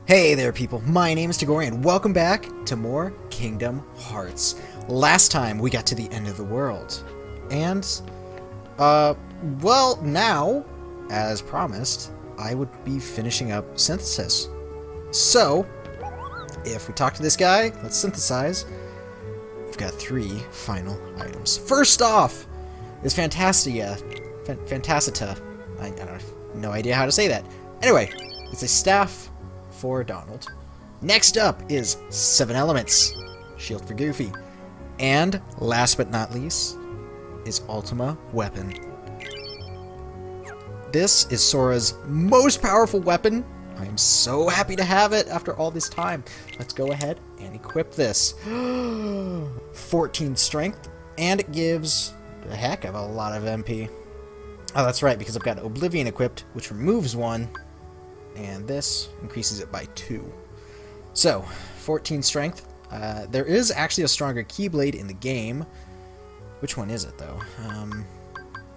Hey there people, my name is Tagori and welcome back to more Kingdom Hearts. Last time we got to the end of the world. And, well, now, as promised, I would be finishing up Synthesis. So, if we talk to this guy, let's synthesize. We've got 3 final items. First off is Fantastia. Fantasita. I don't have no idea how to say that. Anyway, it's a staff for Donald. Next up is 7 Elements, shield for Goofy. And last but not least is Ultima Weapon. This is Sora's most powerful weapon. I am so happy to have it after all this time. Let's go ahead and equip this. 14 strength, and it gives a heck of a lot of MP. Oh, that's right, because I've got Oblivion equipped, which removes 1. And this increases it by 2. So, 14 strength. There is actually a stronger Keyblade in the game. Which one is it, though?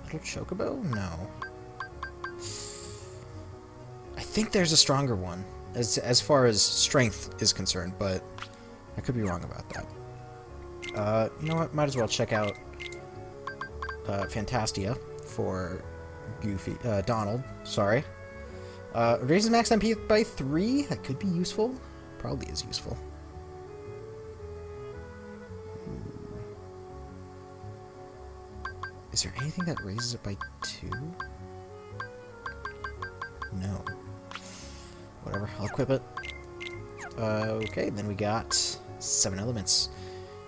Little Chocobo? No. I think there's a stronger one, as far as strength is concerned, but I could be wrong about that. You know what? Might as well check out Fantastia for Goofy, Donald, sorry. Raises max MP by 3. That could be useful. Probably is useful. Is there anything that raises it by 2? No. Whatever, I'll equip it. Okay, then we got 7 Elements.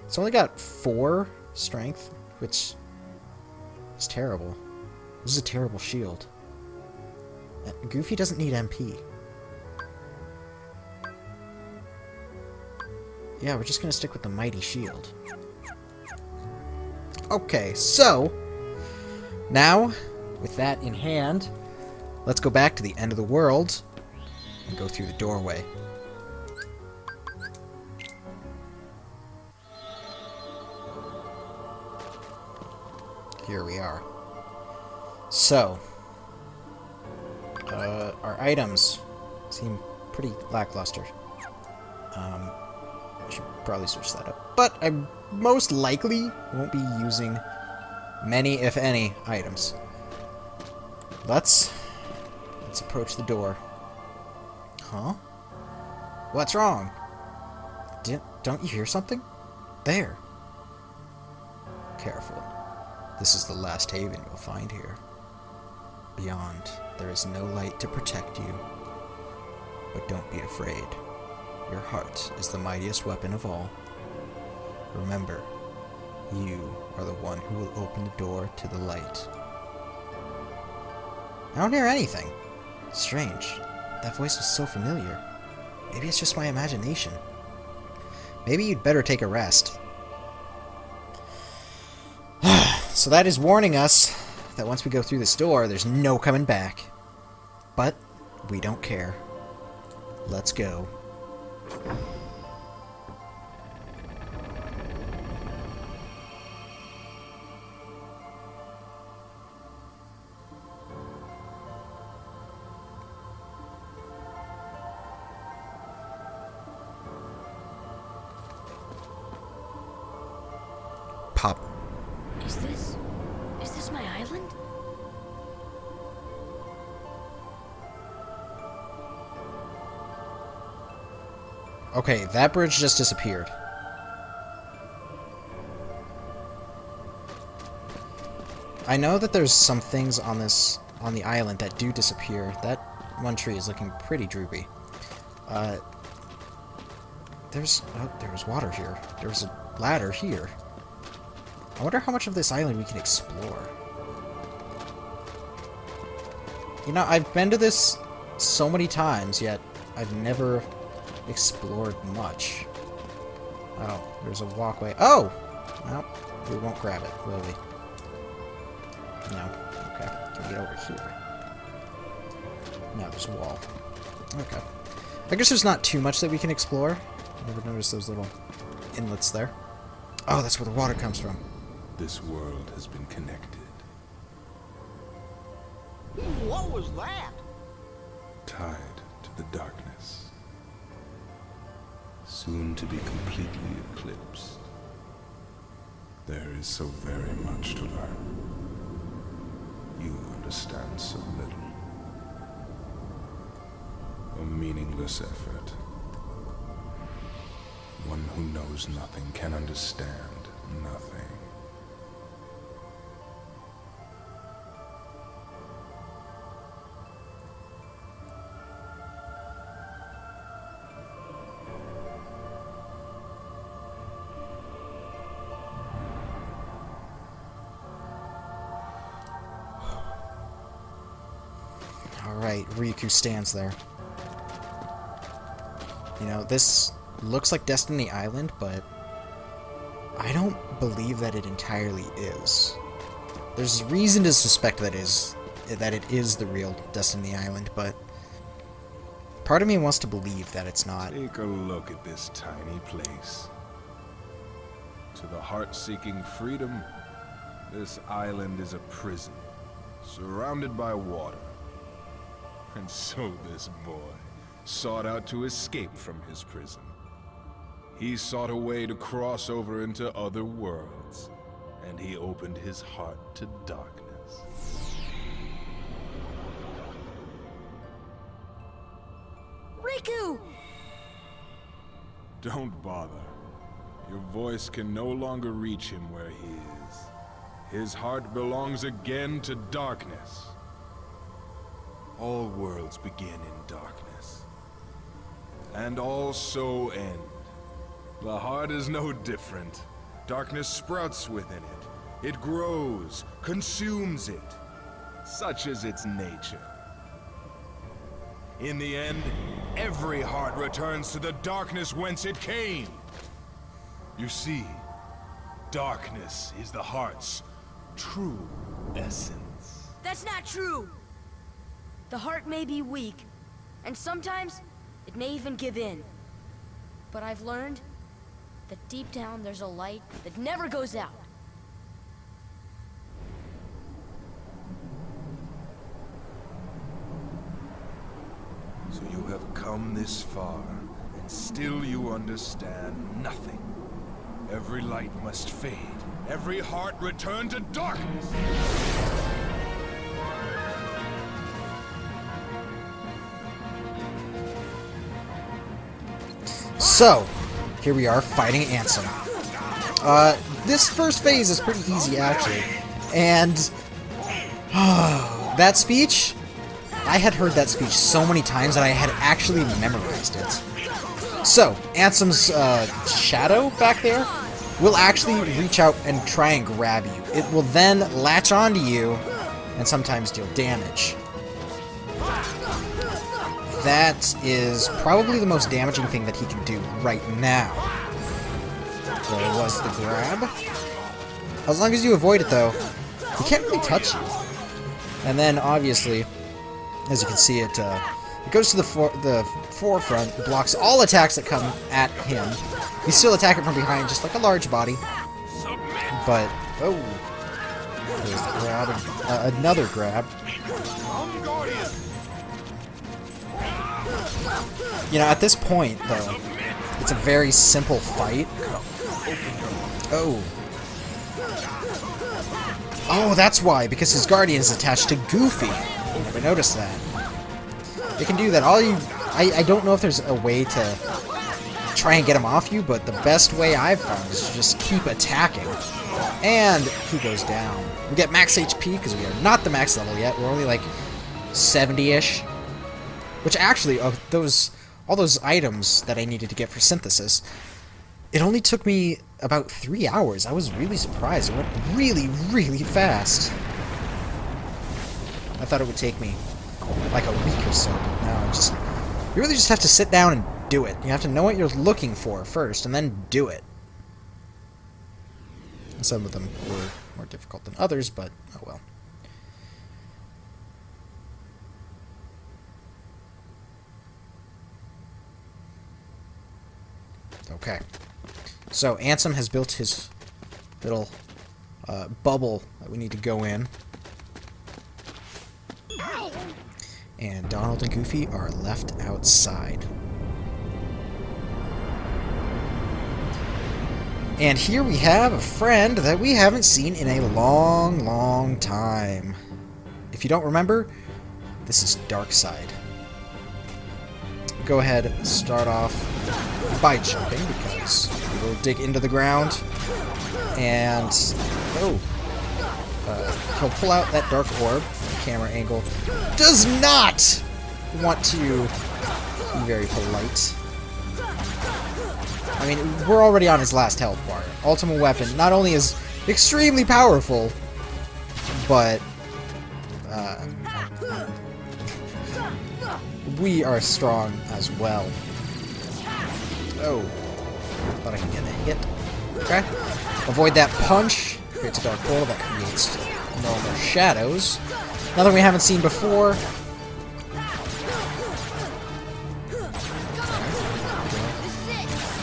It's only got 4 strength, which is terrible. This is a terrible shield. Goofy doesn't need MP. Yeah, we're just gonna stick with the Mighty Shield. Okay, so now, with that in hand, let's go back to the end of the world and go through the doorway. Here we are. So, our items seem pretty lackluster. I should probably switch that up. But I most likely won't be using many, if any, items. Let's approach the door. Huh? What's wrong? Don't you hear something? There. Careful. This is the last haven you'll find here. Beyond, there is no light to protect you. But don't be afraid. Your heart is the mightiest weapon of all. Remember, you are the one who will open the door to the light. I don't hear anything. Strange. That voice was so familiar. Maybe it's just my imagination. Maybe you'd better take a rest. So that is warning us that once we go through this door, there's no coming back. But we don't care. Let's go. Pop. Is this my island? Okay, that bridge just disappeared. I know that there's some things on the island that do disappear. That one tree is looking pretty droopy. There was water here. There was a ladder here. I wonder how much of this island we can explore. You know, I've been to this so many times, yet I've never explored much. Oh, there's a walkway. Oh! Well, we won't grab it, will we? No. Okay. Can we get over here? No, there's a wall. Okay. I guess there's not too much that we can explore. Never noticed those little inlets there. Oh, that's where the water comes from. This world has been connected. What was that? Tied to the darkness. soon to be completely eclipsed. There is so very much to learn. You understand so little. A meaningless effort. One who knows nothing can understand nothing. Alright, Riku stands there. You know, this looks like Destiny Island, but I don't believe that it entirely is. There's reason to suspect that it is the real Destiny Island, but part of me wants to believe that it's not. Take a look at this tiny place. To the heart seeking freedom, this island is a prison, surrounded by water. And so this boy sought out to escape from his prison. He sought a way to cross over into other worlds, and he opened his heart to darkness. Riku! Don't bother. Your voice can no longer reach him where he is. His heart belongs again to darkness. All worlds begin in darkness, and all so end. The heart is no different. Darkness sprouts within it. It grows, consumes it. Such is its nature. In the end, every heart returns to the darkness whence it came. You see, darkness is the heart's true essence. That's not true! The heart may be weak, and sometimes it may even give in. But I've learned that deep down there's a light that never goes out. So you have come this far, and still you understand nothing. Every light must fade. Every heart return to darkness. So, here we are fighting Ansem. This first phase is pretty easy, actually. And that speech, I had heard that speech so many times that I had actually memorized it. So, Ansem's shadow back there will actually reach out and try and grab you. It will then latch onto you and sometimes deal damage. That is probably the most damaging thing that he can do right now. There was the grab. As long as you avoid it, though, he can't really touch you. And then, obviously, as you can see, it goes to the forefront, blocks all attacks that come at him. You still attack it from behind, just like a large body. But, oh, there's the grab, another grab. You know, at this point, though, it's a very simple fight. Oh. Oh, that's why, because his guardian is attached to Goofy. I never noticed that. They can do that. I don't know if there's a way to try and get him off you, but the best way I've found is to just keep attacking. And he goes down. We get max HP, because we are not the max level yet. We're only like 70-ish. Which actually, of all those items that I needed to get for synthesis, it only took me about 3 hours. I was really surprised. It went really, really fast. I thought it would take me like a week or so, but no, you really just have to sit down and do it. You have to know what you're looking for first, and then do it. Some of them were more difficult than others, but oh well. Okay. So, Ansem has built his little bubble that we need to go in. And Donald and Goofy are left outside. And here we have a friend that we haven't seen in a long, long time. If you don't remember, this is Darkseid. Go ahead and start off by jumping, because we will dig into the ground. And, he'll pull out that dark orb. The camera angle does not want to be very polite. I mean, we're already on his last health bar. Ultimate Weapon not only is extremely powerful, but we are strong as well. Oh, thought I could get a hit. Okay, avoid that punch. Creates a dark portal that creates normal shadows. Nothing we haven't seen before.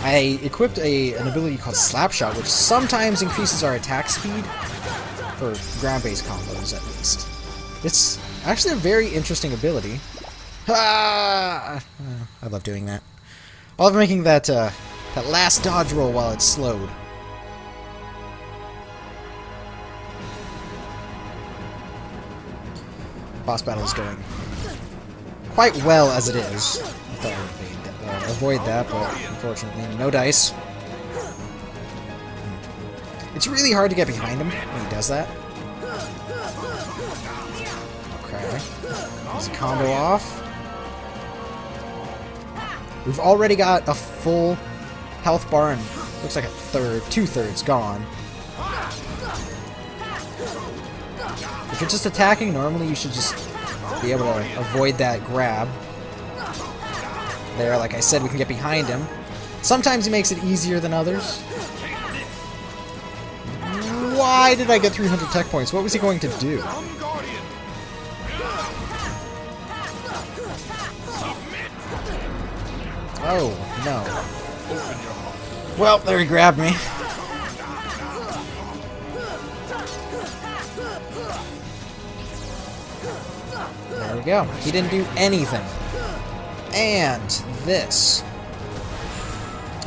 I equipped an ability called Slapshot, which sometimes increases our attack speed for ground-based combos, at least. It's actually a very interesting ability. Ah! I love doing that. I love making that that last dodge roll while it's slowed. Boss battle is going quite well as it is. I thought I would avoid that, but unfortunately, no dice. It's really hard to get behind him when he does that. Okay. There's a combo off. We've already got a full health bar and looks like two-thirds gone. If you're just attacking, normally you should just be able to avoid that grab. There, like I said, we can get behind him. Sometimes he makes it easier than others. Why did I get 300 tech points? What was he going to do? Oh, no. Well, there he grabbed me. There we go. He didn't do anything. And this.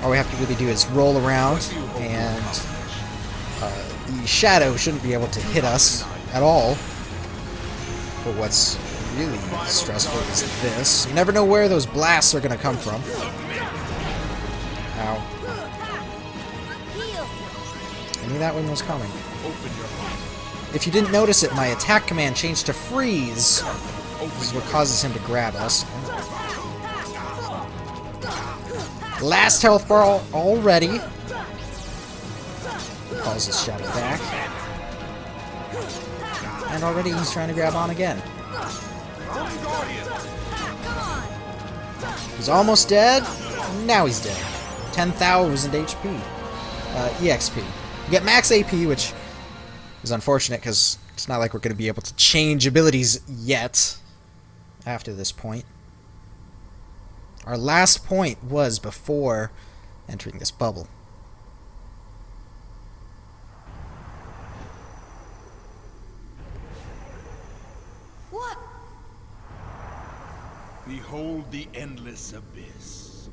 All we have to really do is roll around, and the shadow shouldn't be able to hit us at all. But what's really stressful is this. You never know where those blasts are going to come from. Ow. I knew that one was coming. If you didn't notice it, my attack command changed to freeze. This is what causes him to grab us. Last health bar already. Calls his shadow back. And already he's trying to grab on again. He's almost dead. Now he's dead. 10,000 HP. EXP. You get max AP, which is unfortunate because it's not like we're going to be able to change abilities yet after this point. Our last point was before entering this bubble. What? Behold the endless abyss.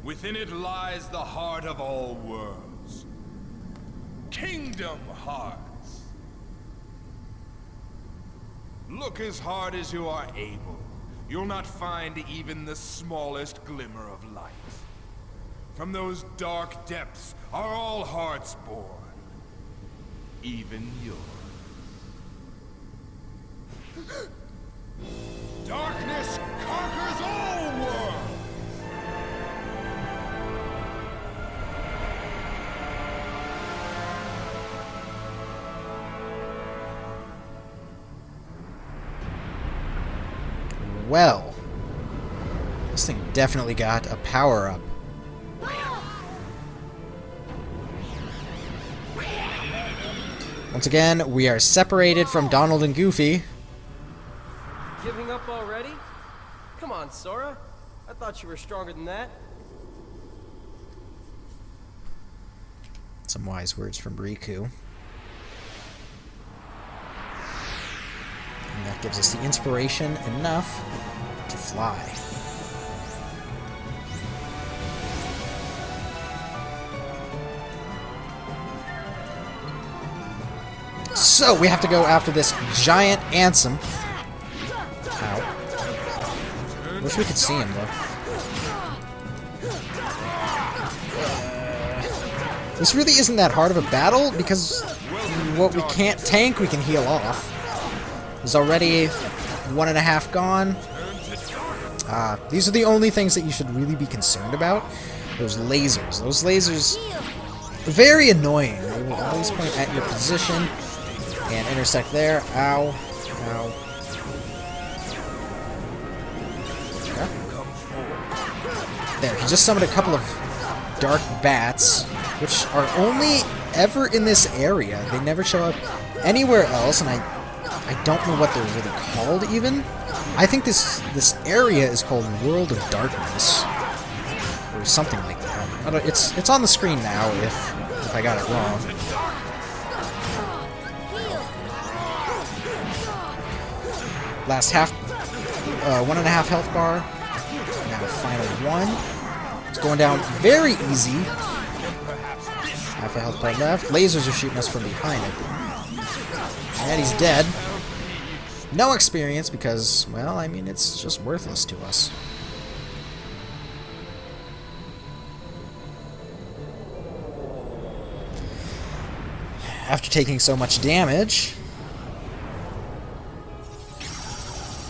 Within it lies the heart of all worlds. Kingdom Hearts. Look as hard as you are able. You'll not find even the smallest glimmer of light. From those dark depths are all hearts born. Even yours. Darkness conquers all worlds! Well, this thing definitely got a power-up. Once again, we are separated from Donald and Goofy. Giving up already? Come on, Sora. I thought you were stronger than that. Some wise words from Riku. And that gives us the inspiration enough to fly. So, we have to go after this giant Ansem. Ow. Wish we could see him, though. This really isn't that hard of a battle, because what we can't tank, we can heal off. There's already 1.5 gone. These are the only things that you should really be concerned about. Those lasers. Those lasers are very annoying. They will always point at your position and intersect there. Ow. Ow. There, he just summoned a couple of dark bats, which are only ever in this area. They never show up anywhere else, and I don't know what they're really called, even. I think this area is called World of Darkness, or something like that. I don't, it's on the screen now, if I got it wrong. Last 1.5 health bar. Now final 1. It's going down very easy. Half a health bar left. Lasers are shooting us from behind it. And he's dead. No experience because, well, I mean, it's just worthless to us. After taking so much damage,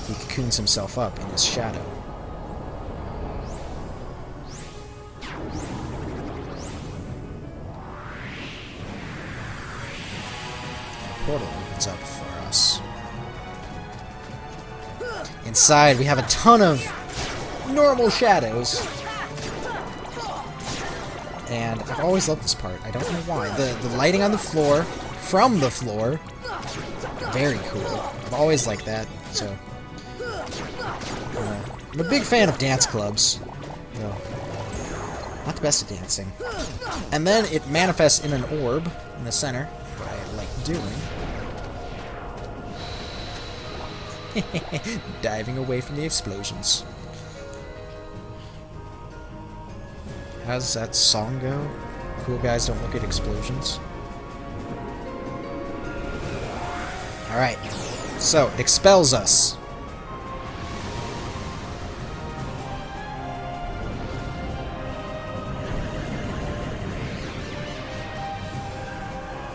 he cocoons himself up in his shadow. Portal opens up for us. Inside, we have a ton of normal shadows. And I've always loved this part. I don't know why. The lighting on the floor, from the floor, very cool. I've always liked that, so... I'm a big fan of dance clubs. No, not the best at dancing. And then it manifests in an orb in the center, what I like doing. Diving away from the explosions. How does that song go? Cool guys don't look at explosions. Alright, so it expels us.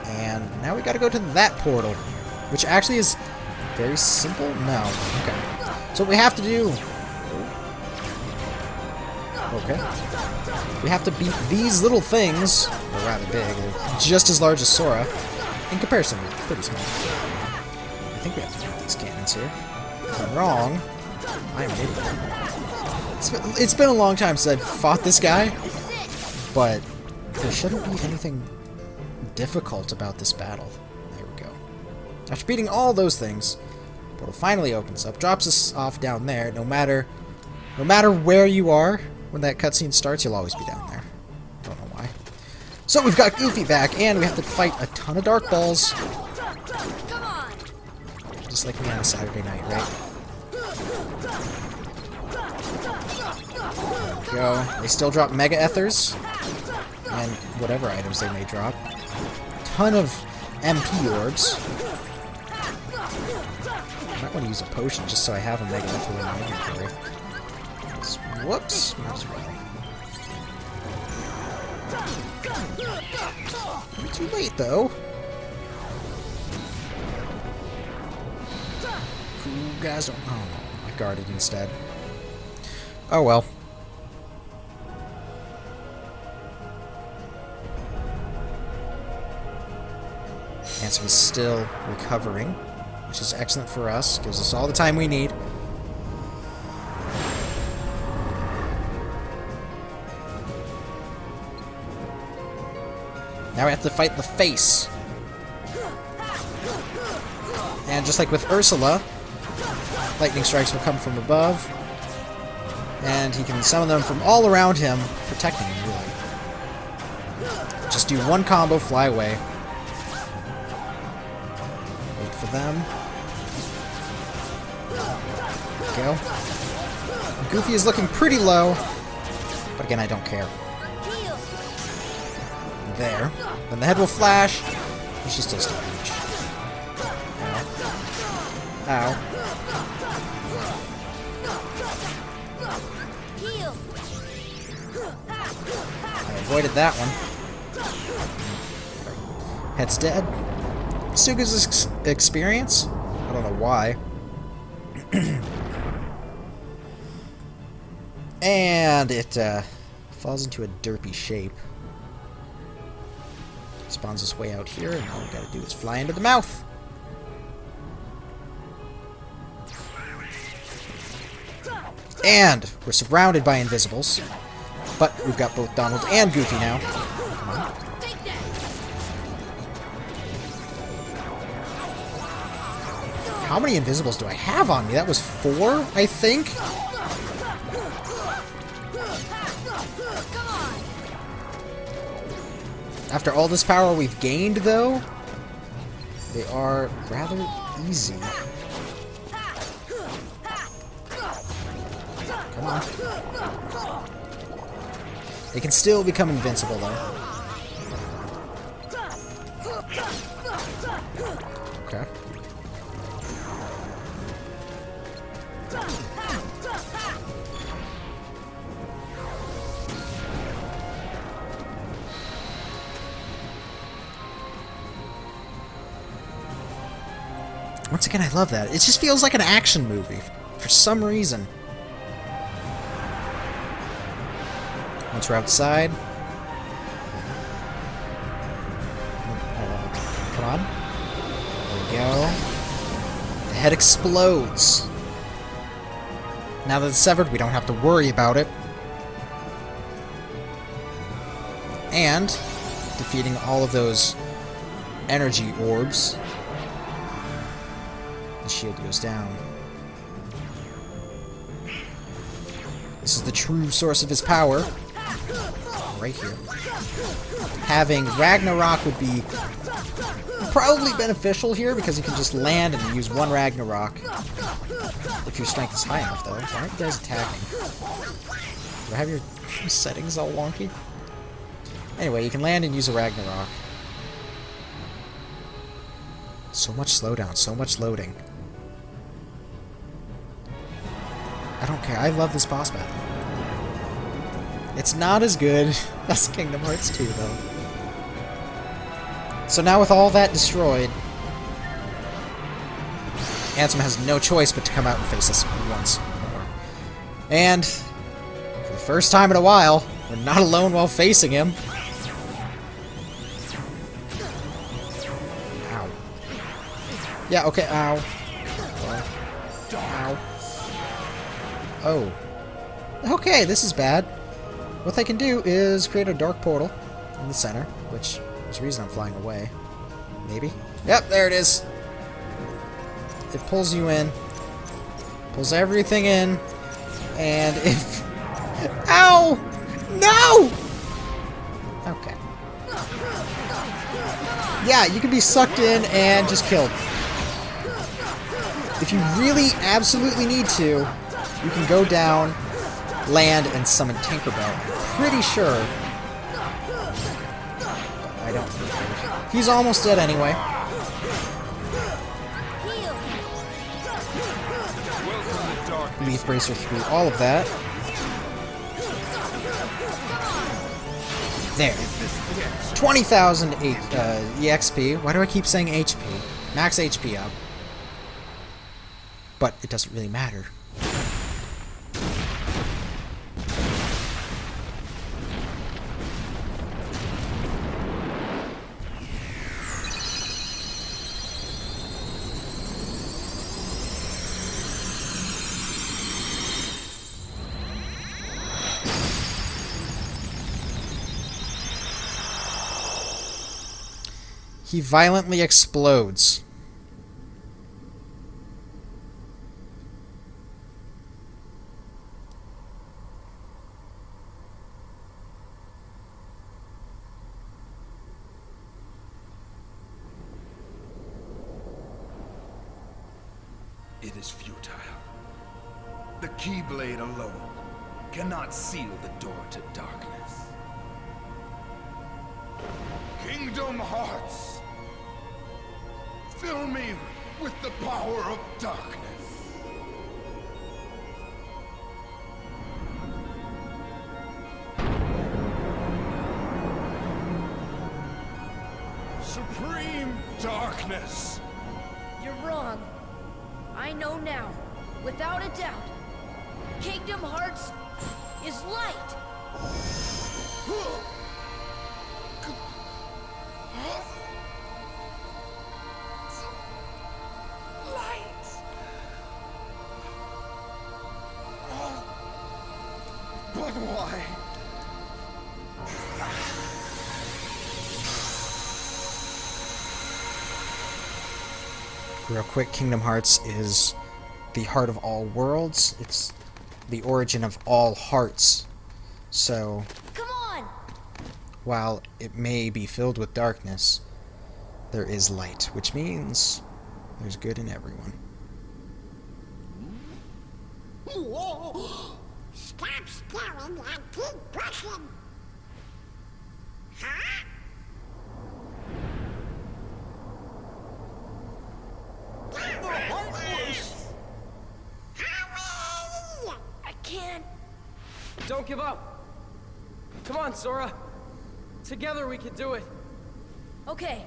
And now we gotta go to that portal, which actually is very simple. No. Okay. So what we have to do... Okay. We have to beat these little things. They're rather big. They're just as large as Sora. In comparison, they're pretty small. I think we have to beat these cannons here. If I'm wrong, I'm an idiot. It's been a long time since I've fought this guy, but there shouldn't be anything difficult about this battle. There we go. After beating all those things, the portal finally opens up, drops us off down there. No matter where you are, when that cutscene starts, you'll always be down there. Don't know why. So we've got Goofy back, and we have to fight a ton of Dark Balls. Just like me on a Saturday night, right? There we go. They still drop Mega Ethers, and whatever items they may drop. A ton of MP Orbs. I might want to use a potion just so I have a Mega Ether in my inventory. Whoops. Might as well. Too late, though. Cool guys don't... Oh, I guarded instead. Oh, well. Ansem is still recovering, which is excellent for us. Gives us all the time we need. Now we have to fight the face. And just like with Ursula, lightning strikes will come from above. And he can summon them from all around him, protecting him, really. Just do one combo, fly away. Wait for them. There we go. Goofy is looking pretty low. But again, I don't care. There. Then the head will flash, but she's still standing. Ow. Heal. I avoided that one. Head's dead. Still gives us experience. I don't know why. And it falls into a derpy shape. Spawns its way out here, and all we gotta do is fly into the mouth. And we're surrounded by invisibles. But we've got both Donald and Goofy now. Come on. How many invisibles do I have on me? That was 4, I think? After all this power we've gained, though, they are rather easy. Come on. They can still become invincible, though. Okay. Once again, I love that. It just feels like an action movie for some reason. Once we're outside. Come on. There we go. The head explodes. Now that it's severed, we don't have to worry about it. And defeating all of those energy orbs, the shield goes down. This is the true source of his power. Right here. Having Ragnarok would be probably beneficial here because you can just land and use one Ragnarok. If your strength is high enough, though. Why aren't you guys attacking? Do I have your settings all wonky? Anyway, you can land and use a Ragnarok. So much slowdown, so much loading. I don't care. I love this boss battle. It's not as good as Kingdom Hearts 2, though. So now with all that destroyed, Ansem has no choice but to come out and face us once more. And for the first time in a while, we're not alone while facing him. Ow. Yeah, okay, ow. Ow. Oh. Okay, this is bad. What they can do is create a dark portal in the center, which is the reason I'm flying away. Maybe? Yep, there it is. It pulls you in. Pulls everything in. And if... Ow! No! Okay. Yeah, you can be sucked in and just killed. If you really absolutely need to, you can go down, land, and summon Tinkerbell. I'm pretty sure. I don't think he's almost dead anyway. Leaf Bracer through all of that. There. 20,000 EXP. Why do I keep saying HP? Max HP up. But it doesn't really matter. He violently explodes. It is futile. The Keyblade alone cannot seal the door to darkness. Kingdom Hearts, fill me with the power of darkness. Supreme darkness! You're wrong. I know now, without a doubt. Kingdom Hearts is light. But why? Real quick, Kingdom Hearts is the heart of all worlds. It's the origin of all hearts. So, Come on! while it may be filled with darkness, there is light, which means there's good in everyone. Stop staring and keep pushing. Huh? Hurry! I can't. Don't give up. Come on, Sora. Together we can do it. Okay.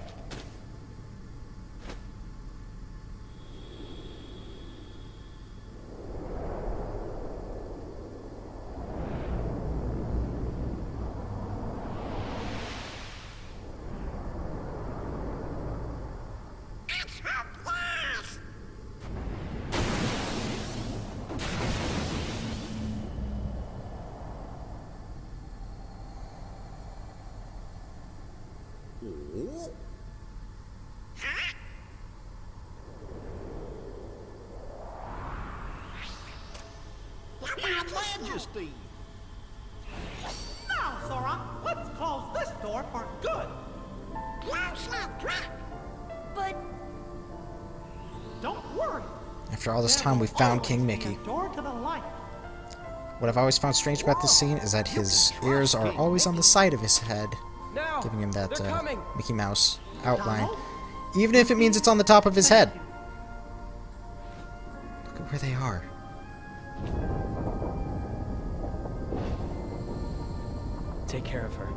It's her blast! Huh? Majesty! Now, Sora, let's close this door for good. Close that trap! But Don't worry. After all this There time, will we found always King be Mickey. a door to the light. What I've always found strange about this scene is that his ears are always on the side of his head, Now! giving him that They're coming! Mickey Mouse outline, even if it means it's on the top of his head. Look at where they are. Take care of her.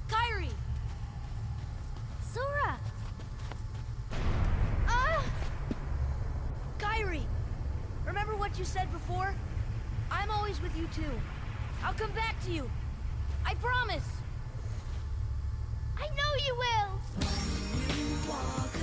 Kairi! Sora! Kairi! Remember what you said before? I'm always with you too. I'll come back to you. I promise! I know you will. You walk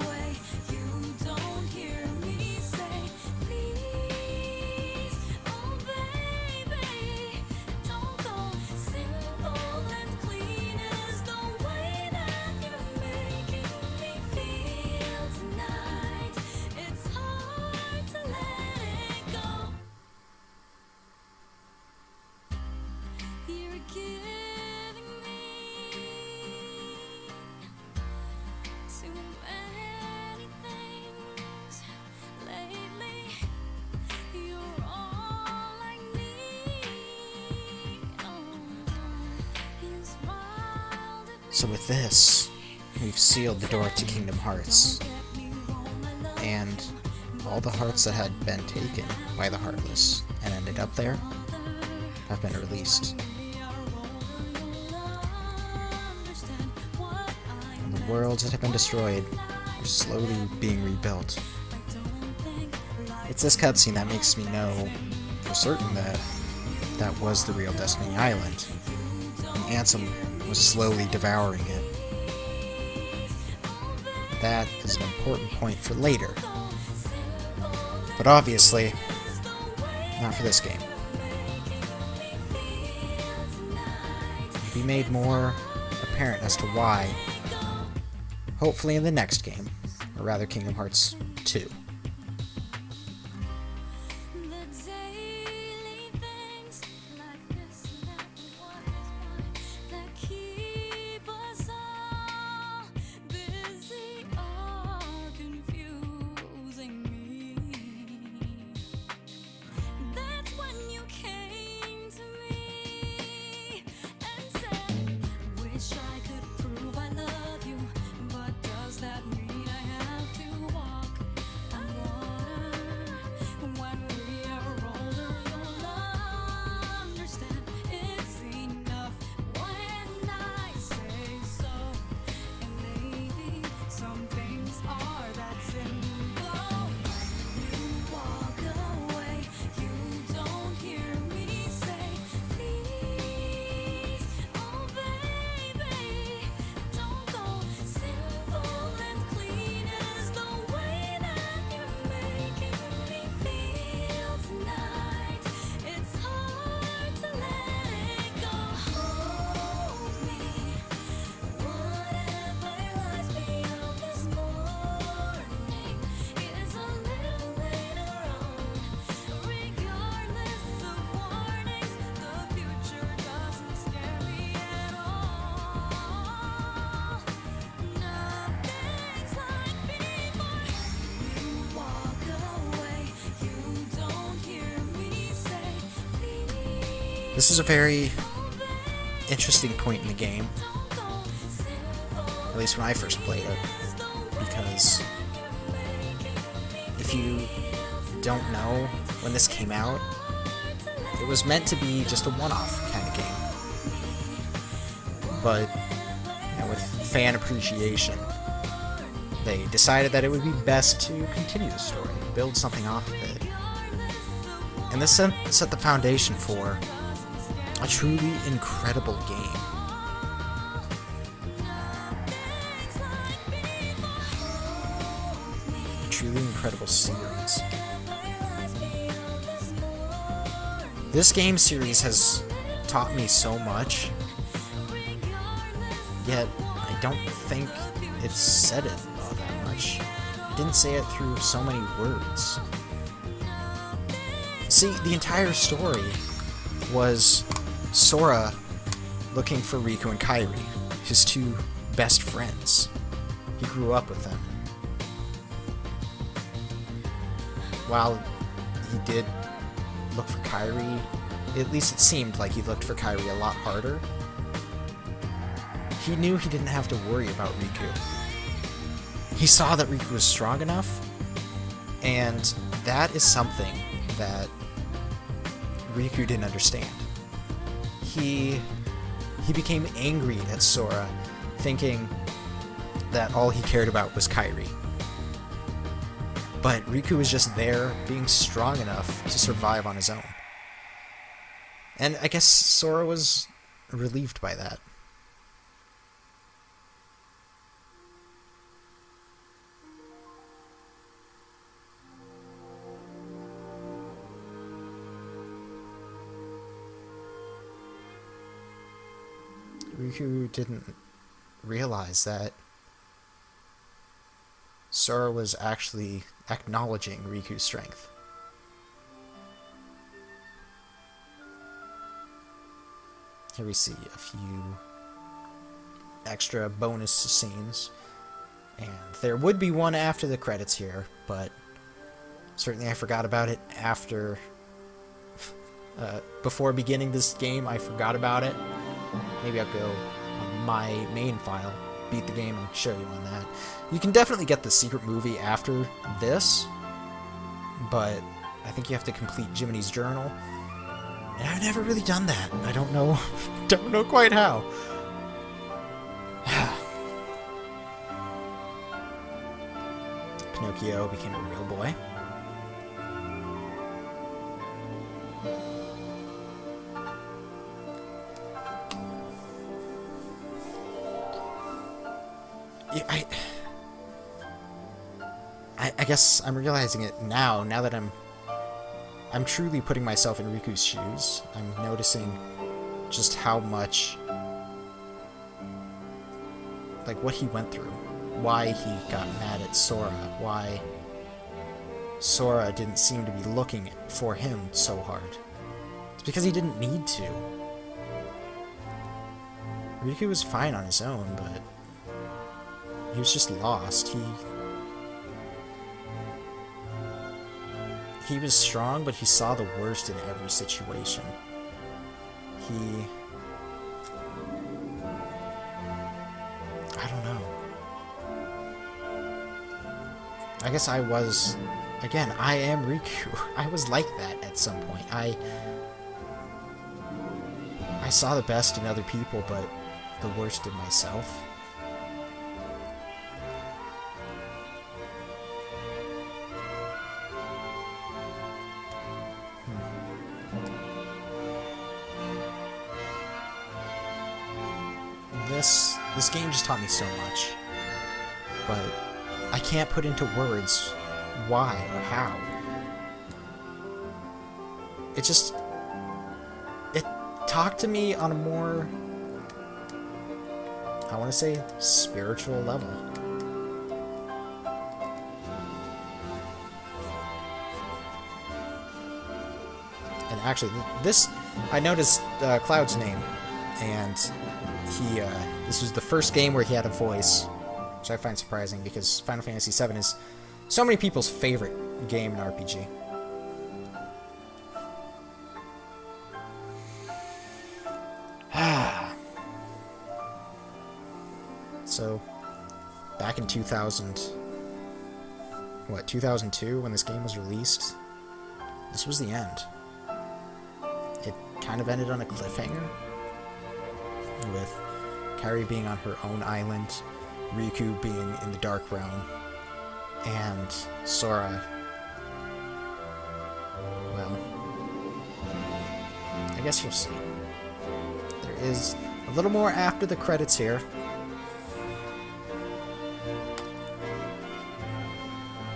away. You don't hear me say, please, oh baby, don't go. Simple and clean is the way that you're making me feel tonight. It's hard to let it go. You're giving me too many things lately. You're all I need. You smiled at me. So with this, we've sealed the door to Kingdom Hearts, and all the hearts that had been taken by the Heartless and ended up there have been released. And the worlds that have been destroyed are slowly being rebuilt. It's this cutscene that makes me know for certain that that was the real Destiny Island, and Ansem was slowly devouring it. That is an important point for later. But obviously, not for this game. It'll be made more apparent as to why, hopefully in the next game, or rather Kingdom Hearts 2. The daily things like this and that and what is mine that keep us all busy are confusing me. That's when you came to me and said, wish I could prove I love you, but does that mean I have to walk on water? When we are older, you'll understand it's enough when I say so. And maybe some things are that simple. You walk away, you don't hear me say, please, oh baby, don't go. Simple and clean is the way that you're making me feel tonight. It's hard to let it go. Hold me. Whatever lies beyond this morning is a little later on. Regardless of warnings, the future doesn't scare me at all. Nothing's like before. You walk away, you don't hear me say, please. This is a very interesting point in the game, at least when I first played it, because if you don't know when this came out, it was meant to be just a one-off kind of game. But, you know, with fan appreciation, they decided that it would be best to continue the story, build something off of it. And this set the foundation for a truly incredible game. A truly incredible series. This game series has taught me so much, yet I don't think it said it all that much. It didn't say it through so many words. See, the entire story was Sora looking for Riku and Kairi, his two best friends. He grew up with them. While he did look for Kairi, at least it seemed like he looked for Kairi a lot harder, he knew he didn't have to worry about Riku. He saw that Riku was strong enough, and that is something that Riku didn't understand. He became angry at Sora, thinking that all he cared about was Kairi. But Riku was just there, being strong enough to survive on his own. And I guess Sora was relieved by that. Riku didn't realize that Sora was actually acknowledging Riku's strength. Here we see a few extra bonus scenes, and there would be one after the credits here, but certainly I forgot about it after before beginning this game. I forgot about it. Maybe I'll go on my main file, beat the game, and show you on that. You can definitely get the secret movie after this, but I think you have to complete Jiminy's journal, and I've never really done that. I don't know quite how. Pinocchio became a real boy. Yeah, I guess I'm realizing it now that I'm truly putting myself in Riku's shoes. I'm noticing just how much, like, what he went through, why he got mad at Sora, why Sora didn't seem to be looking for him so hard. It's because he didn't need to. Riku was fine on his own, but he was just lost. He was strong, but he saw the worst in every situation. I don't know. I guess I was... Again, I am Riku. I was like that at some point. I saw the best in other people, but the worst in myself. This game just taught me so much, but I can't put into words why or how. It talked to me on a more, I want to say, spiritual level. And actually, I noticed Cloud's name, and this was the first game where he had a voice, which I find surprising because Final Fantasy VII is so many people's favorite game in RPG. So, back in 2002, when this game was released, this was the end. It kind of ended on a cliffhanger, with Kairi being on her own island, Riku being in the Dark Realm, and Sora, well, I guess you'll see. There is a little more after the credits here.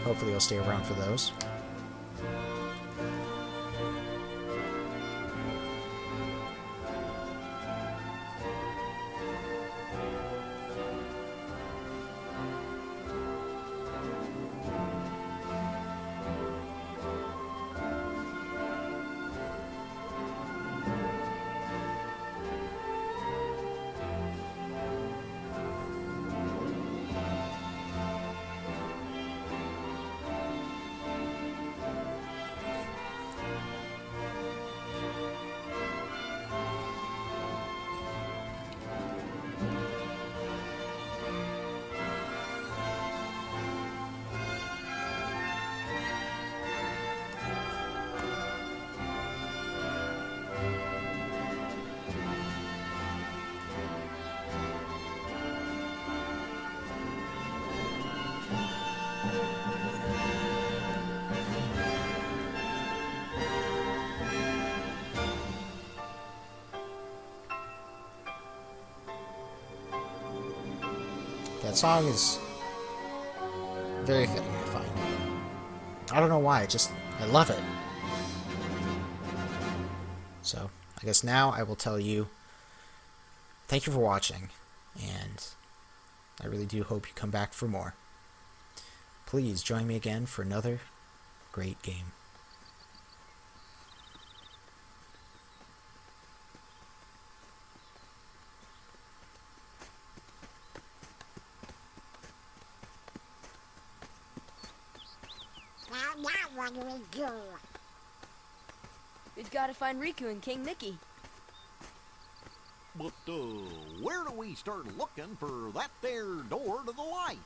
Hopefully you'll stay around for those. That song is very fitting, I find. I don't know why, I love it. So, I guess now I will tell you thank you for watching, and I really do hope you come back for more. Please join me again for another great game. Now what do we do? We've got to find Riku and King Mickey. But, where do we start looking for that there door to the light?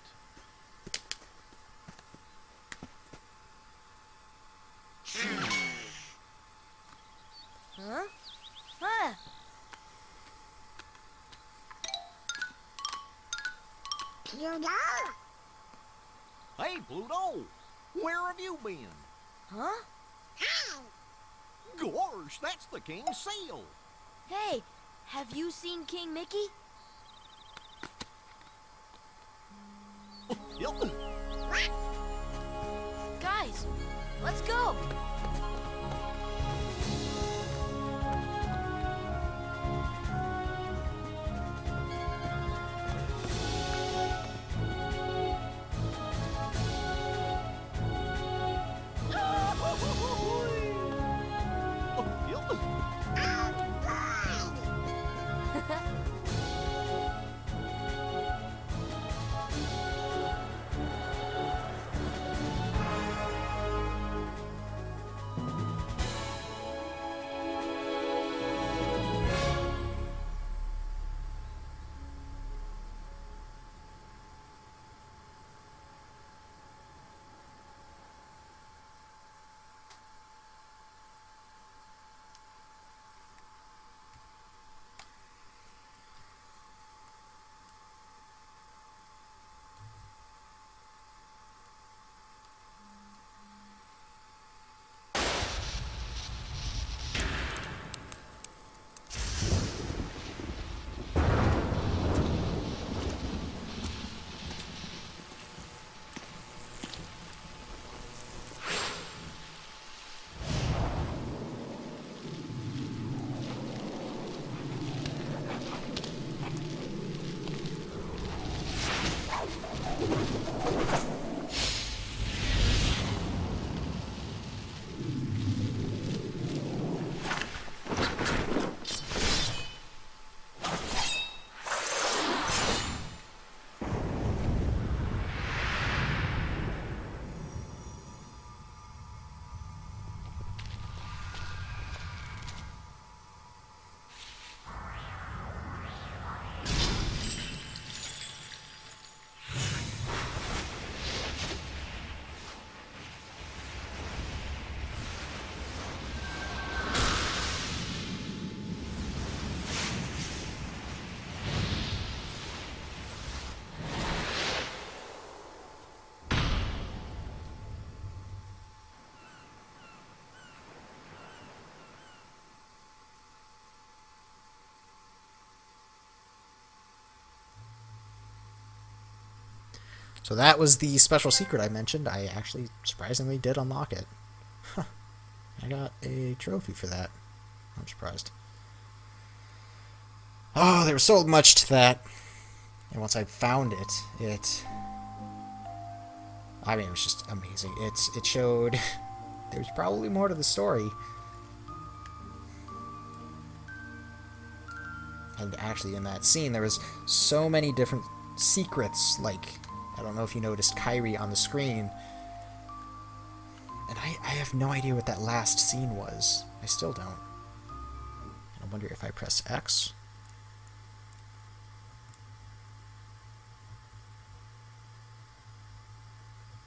Huh? Huh? Pluto? Hey, Pluto! Where have you been? Huh? Hey! Gosh, that's the king's seal! Hey, have you seen King Mickey? Yep. Guys, let's go. Yep. So that was the special secret I mentioned. I actually surprisingly did unlock it. Huh. I got a trophy for that. I'm surprised. Oh, there was so much to that. And once I found it, I mean, it was just amazing. It showed there's probably more to the story. And actually in that scene, there was so many different secrets, like, I don't know if you noticed Kairi on the screen. And I have no idea what that last scene was. I still don't. I wonder if I press X.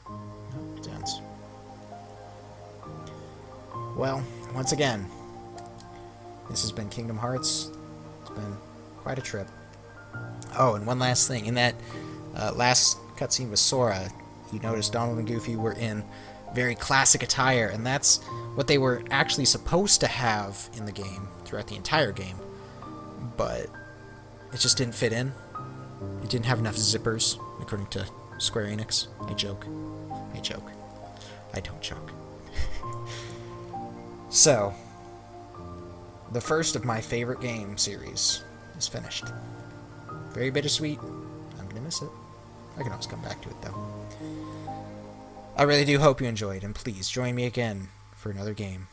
Oh, it ends. Well, once again, this has been Kingdom Hearts. It's been quite a trip. Oh, and one last thing. In that last cutscene with Sora, you noticed Donald and Goofy were in very classic attire, and that's what they were actually supposed to have in the game throughout the entire game, but it just didn't fit in. It didn't have enough zippers, according to Square Enix. I joke. I joke. I don't joke. So, the first of my favorite game series is finished. Very bittersweet. I'm gonna miss it. I can always come back to it, though. I really do hope you enjoyed, and please join me again for another game.